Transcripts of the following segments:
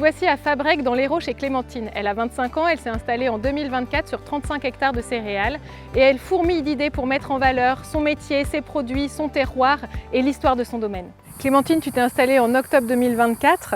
voici à Fabrègues dans l'Hérault chez Clémentine. Elle a 25 ans, elle s'est installée en 2024 sur 35 hectares de céréales et elle fourmille d'idées pour mettre en valeur son métier, ses produits, son terroir et l'histoire de son domaine. Clémentine, tu t'es installée en octobre 2024.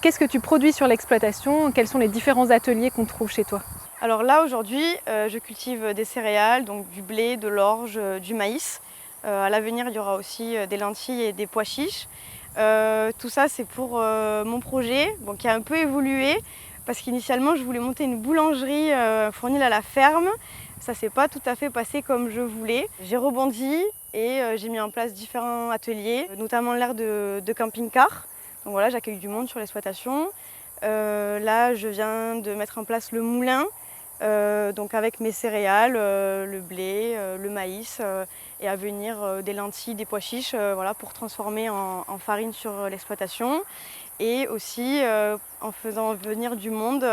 Qu'est-ce que tu produis sur l'exploitation? Quels sont les différents ateliers qu'on trouve chez toi? Alors là aujourd'hui, je cultive des céréales, donc du blé, de l'orge, du maïs. À l'avenir, il y aura aussi des lentilles et des pois chiches. Tout ça, c'est pour mon projet, qui a un peu évolué parce qu'initialement, je voulais monter une boulangerie fournile à la ferme. Ça ne s'est pas tout à fait passé comme je voulais. J'ai rebondi et j'ai mis en place différents ateliers, notamment l'aire de camping-car. Donc voilà, j'accueille du monde sur l'exploitation. Là, je viens de mettre en place le moulin. Donc avec mes céréales, le blé, le maïs et à venir des lentilles, des pois chiches voilà, pour transformer en farine sur l'exploitation. Et aussi en faisant venir du monde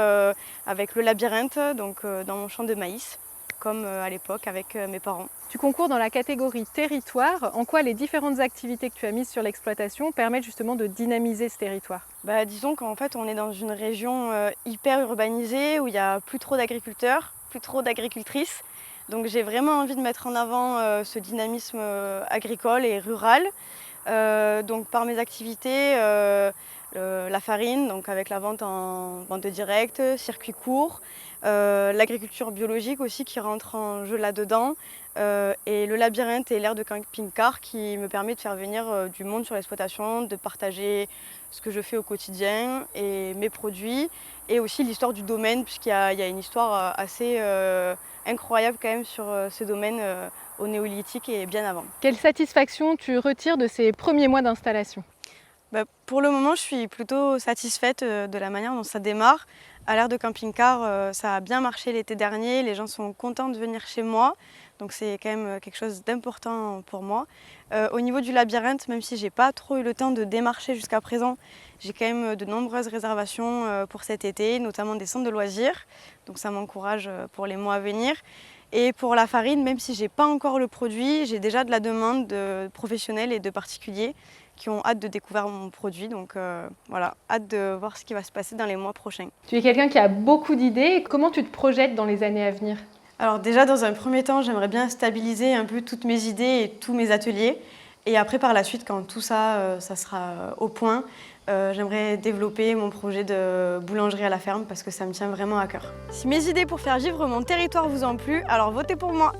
avec le labyrinthe donc, dans mon champ de maïs, comme à l'époque avec mes parents. Tu concours dans la catégorie territoire. En quoi les différentes activités que tu as mises sur l'exploitation permettent justement de dynamiser ce territoire? Disons qu'en fait on est dans une région hyper urbanisée où il n'y a plus trop d'agriculteurs, plus trop d'agricultrices. Donc j'ai vraiment envie de mettre en avant ce dynamisme agricole et rural. Donc par mes activités, la farine, donc avec la vente en vente directe, circuit court, l'agriculture biologique aussi qui rentre en jeu là-dedans, et le labyrinthe et l'aire de camping-car qui me permet de faire venir du monde sur l'exploitation, de partager ce que je fais au quotidien et mes produits, et aussi l'histoire du domaine puisqu'il y a une histoire assez incroyable quand même sur ce domaine au néolithique et bien avant. Quelle satisfaction tu retires de ces premiers mois d'installation? Pour le moment, je suis plutôt satisfaite de la manière dont ça démarre. À l'aire de camping-car, ça a bien marché l'été dernier, les gens sont contents de venir chez moi, donc c'est quand même quelque chose d'important pour moi. Au niveau du labyrinthe, même si j'ai pas trop eu le temps de démarcher jusqu'à présent, j'ai quand même de nombreuses réservations pour cet été, notamment des centres de loisirs, donc ça m'encourage pour les mois à venir. Et pour la farine, même si je n'ai pas encore le produit, j'ai déjà de la demande de professionnels et de particuliers qui ont hâte de découvrir mon produit. Donc voilà, hâte de voir ce qui va se passer dans les mois prochains. Tu es quelqu'un qui a beaucoup d'idées. Comment tu te projettes dans les années à venir? Alors déjà, dans un premier temps, j'aimerais bien stabiliser un peu toutes mes idées et tous mes ateliers. Et après, par la suite, quand tout ça, ça sera au point, j'aimerais développer mon projet de boulangerie à la ferme parce que ça me tient vraiment à cœur. Si mes idées pour faire vivre mon territoire vous ont plu, alors votez pour moi!